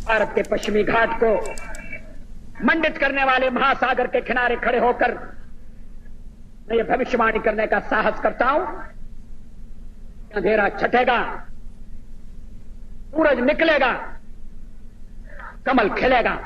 भारत के पश्चिमी घाट को मंडित करने वाले महासागर के किनारे खड़े होकर मैं ये भविष्यवाणी करने का साहस करता हूं, अंधेरा छटेगा, सूरज निकलेगा, कमल खिलेगा।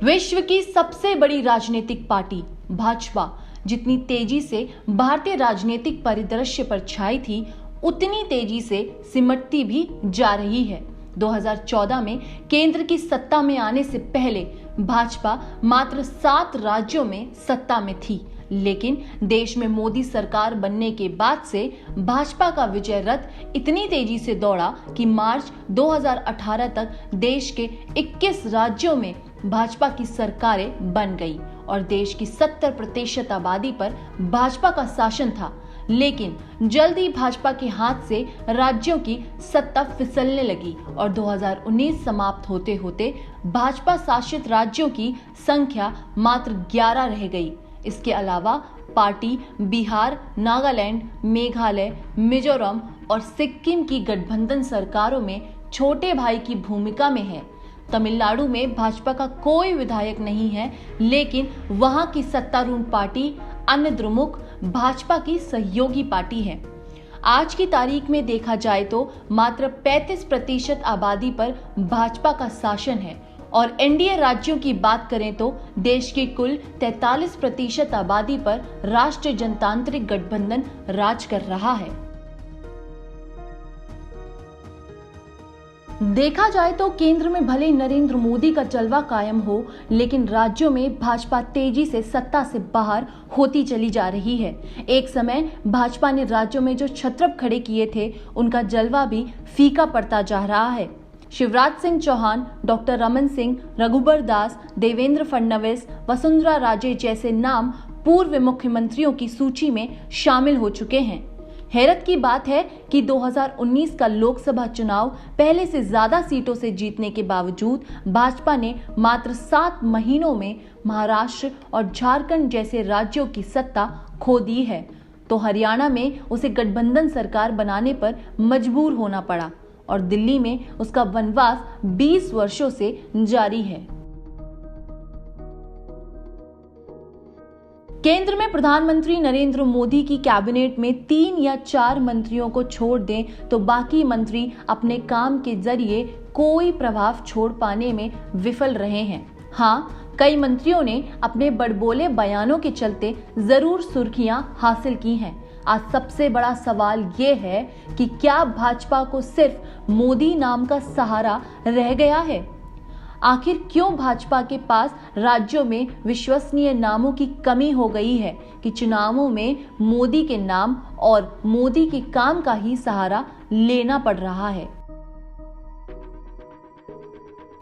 विश्व की सबसे बड़ी राजनीतिक पार्टी भाजपा जितनी तेजी से भारतीय राजनीतिक परिदृश्य पर छाई थी, उतनी तेजी से सिमटती भी जा रही है। 2014 में केंद्र की सत्ता में आने से पहले भाजपा मात्र 7 राज्यों में सत्ता में थी, लेकिन देश में मोदी सरकार बनने के बाद से भाजपा का विजय रथ इतनी तेजी से दौड़ा कि मार्च 2018 तक देश के 21 राज्यों में भाजपा की सरकारें बन गई और देश की 70% आबादी पर भाजपा का शासन था। लेकिन जल्द ही भाजपा के हाथ से राज्यों की सत्ता फिसलने लगी और 2019 समाप्त होते होते भाजपा शासित राज्यों की संख्या मात्र 11 रह गई। इसके अलावा पार्टी बिहार, नागालैंड, मेघालय, मिजोरम और सिक्किम की गठबंधन सरकारों में छोटे भाई की भूमिका में है। तमिलनाडु में भाजपा का कोई विधायक नहीं है, लेकिन वहां की सत्तारूढ़ पार्टी अन्य द्रमुक भाजपा की सहयोगी पार्टी है। आज की तारीख में देखा जाए तो मात्र 35% आबादी पर भाजपा का शासन है और एनडीए राज्यों की बात करें तो देश की कुल 43% आबादी पर राष्ट्रीय जनतांत्रिक गठबंधन राज कर रहा है। देखा जाए तो केंद्र में भले नरेंद्र मोदी का जलवा कायम हो, लेकिन राज्यों में भाजपा तेजी से सत्ता से बाहर होती चली जा रही है। एक समय भाजपा ने राज्यों में जो छत्रप खड़े किए थे, उनका जलवा भी फीका पड़ता जा रहा है। शिवराज सिंह चौहान, डॉक्टर रमन सिंह, रघुबर दास, देवेंद्र फडणवीस, वसुंधरा राजे जैसे नाम पूर्व मुख्यमंत्रियों की सूची में शामिल हो चुके हैं। हैरत की बात है कि 2019 का लोकसभा चुनाव पहले से ज्यादा सीटों से जीतने के बावजूद भाजपा ने मात्र 7 महीनों में महाराष्ट्र और झारखंड जैसे राज्यों की सत्ता खो दी है, तो हरियाणा में उसे गठबंधन सरकार बनाने पर मजबूर होना पड़ा और दिल्ली में उसका वनवास 20 वर्षों से जारी है। केंद्र में प्रधानमंत्री नरेंद्र मोदी की कैबिनेट में 3 या 4 मंत्रियों को छोड़ दें तो बाकी मंत्री अपने काम के जरिए कोई प्रभाव छोड़ पाने में विफल रहे हैं। हाँ, कई मंत्रियों ने अपने बड़बोले बयानों के चलते जरूर सुर्खियां हासिल की हैं। आज सबसे बड़ा सवाल ये है कि क्या भाजपा को सिर्फ मोदी नाम का सहारा रह गया है? आखिर क्यों भाजपा के पास राज्यों में विश्वसनीय नामों की कमी हो गई है कि चुनावों में मोदी के नाम और मोदी के काम का ही सहारा लेना पड़ रहा है।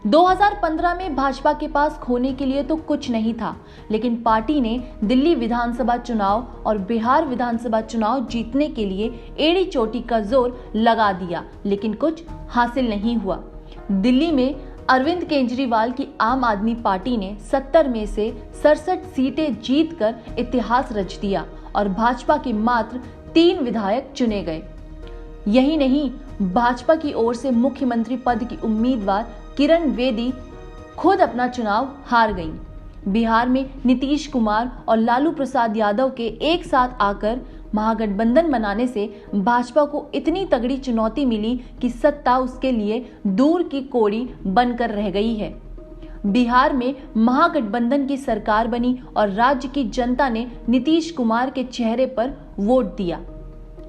2015 में भाजपा के पास खोने के लिए तो कुछ नहीं था, लेकिन पार्टी ने दिल्ली विधानसभा चुनाव और बिहार विधानसभा चुनाव जीतने के लिए एड़ी चोटी का जोर लगा दिया, लेकिन कुछ हासिल नहीं हुआ। दिल्ली में अरविंद केजरीवाल की आम आदमी पार्टी ने 70 में से 67 सीटें जीतकर इतिहास रच दिया और भाजपा के मात्र 3 विधायक चुने गए। यही नहीं, भाजपा की ओर से मुख्यमंत्री पद की उम्मीदवार किरण बेदी खुद अपना चुनाव हार गईं। बिहार में नीतीश कुमार और लालू प्रसाद यादव के एक साथ आकर महागठबंधन बनाने से भाजपा को इतनी तगड़ी चुनौती मिली कि सत्ता उसके लिए दूर की कोड़ी बनकर रह गई है। बिहार में महागठबंधन की सरकार बनी और राज्य की जनता ने नीतीश कुमार के चेहरे पर वोट दिया।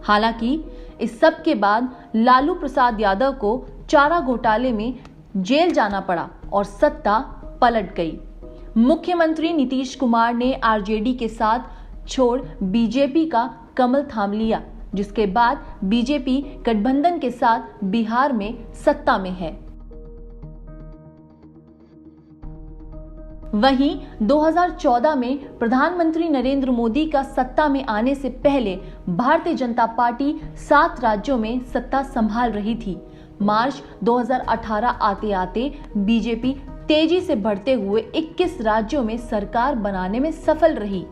हालांकि इस सब के बाद लालू प्रसाद यादव को चारा घोटाले में जेल जाना पड़ा और सत्ता पलट गई। मुख्यमंत्री नीतीश कुमार ने आरजेडी के साथ छोड़ बीजेपी का कमल थाम लिया, जिसके बाद बीजेपी गठबंधन के साथ बिहार में सत्ता में है। वहीं 2014 में प्रधानमंत्री नरेंद्र मोदी का सत्ता में आने से पहले भारतीय जनता पार्टी 7 राज्यों में सत्ता संभाल रही थी। मार्च 2018 आते आते बीजेपी तेजी से बढ़ते हुए 21 राज्यों में सरकार बनाने में सफल रही,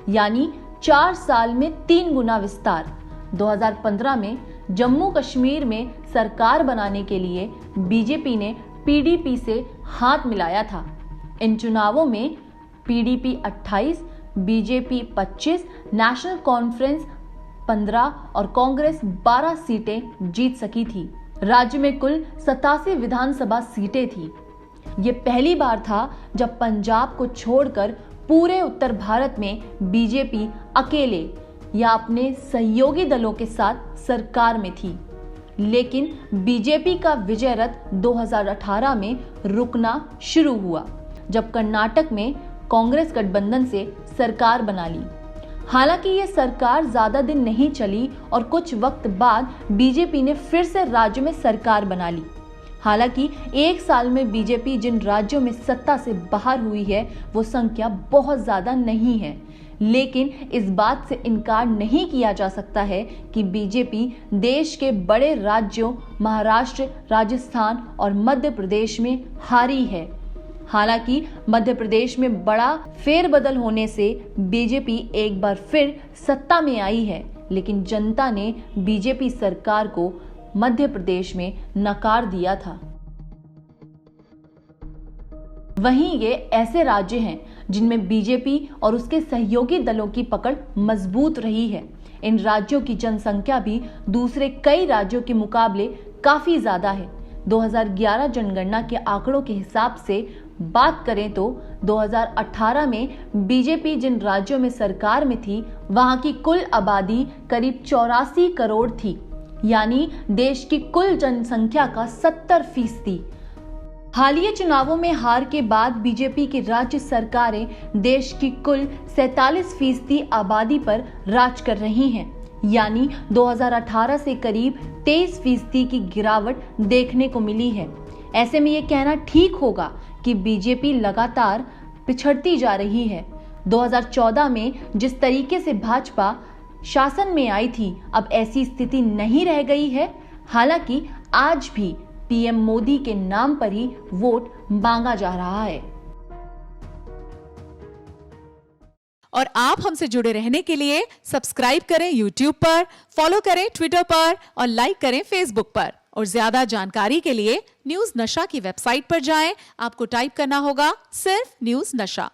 यानी 4 साल में 3 गुना विस्तार। 2015 में जम्मू कश्मीर में सरकार बनाने के लिए बीजेपी ने पीडीपी से हाथ मिलाया था। इन चुनावों में पीडीपी 28, बीजेपी 25, नेशनल कॉन्फ्रेंस 15 और कांग्रेस 12 सीटें जीत सकी थी। राज्य में कुल 87 विधानसभा सीटें थी। ये पहली बार था जब पंजाब को छोड़कर पूरे उत्तर भारत में बीजेपी अकेले या अपने सहयोगी दलों के साथ सरकार में थी। लेकिन बीजेपी का विजय रथ 2018 में रुकना शुरू हुआ जब कर्नाटक में कांग्रेस गठबंधन से सरकार बना ली। हालांकि ये सरकार ज्यादा दिन नहीं चली और कुछ वक्त बाद बीजेपी ने फिर से राज्य में सरकार बना ली। हालांकि एक साल में बीजेपी जिन राज्यों में सत्ता से बाहर हुई है वो संख्या बहुत ज्यादा नहीं है, लेकिन इस बात से इनकार नहीं किया जा सकता है कि बीजेपी देश के बड़े राज्यों महाराष्ट्र, राजस्थान और मध्य प्रदेश में हारी है। हालांकि मध्य प्रदेश में बड़ा फेरबदल होने से बीजेपी एक बार फिर सत्ता में आई है, लेकिन जनता ने बीजेपी सरकार को मध्य प्रदेश में नकार दिया था। वहीं ये ऐसे राज्य हैं जिनमें बीजेपी और उसके सहयोगी दलों की पकड़ मजबूत रही है। इन राज्यों की जनसंख्या भी दूसरे कई राज्यों के मुकाबले काफी ज्यादा है। 2011 जनगणना के आंकड़ों के हिसाब से बात करें तो 2018 में बीजेपी जिन राज्यों में सरकार में थी वहां की कुल आबादी करीब 84 करोड़ थी, यानी देश की कुल जनसंख्या का 70%। हालिया चुनावों में हार के बाद बीजेपी की राज्य सरकारें देश की कुल 47% आबादी पर राज कर रही हैं, यानी 2018 से करीब 23% की गिरावट देखने को मिली है। ऐसे में ये कहना ठीक होगा कि बीजेपी लगातार पिछड़ती जा रही है। 2014 में जिस तरीके से भाजपा शासन में आई थी, अब ऐसी स्थिति नहीं रह गई है। हालांकि आज भी पीएम मोदी के नाम पर ही वोट मांगा जा रहा है। और आप हमसे जुड़े रहने के लिए सब्सक्राइब करें YouTube पर, फॉलो करें ट्विटर पर और लाइक करें Facebook पर। और ज्यादा जानकारी के लिए न्यूज नशा की वेबसाइट पर जाएं। आपको टाइप करना होगा सिर्फ न्यूज नशा।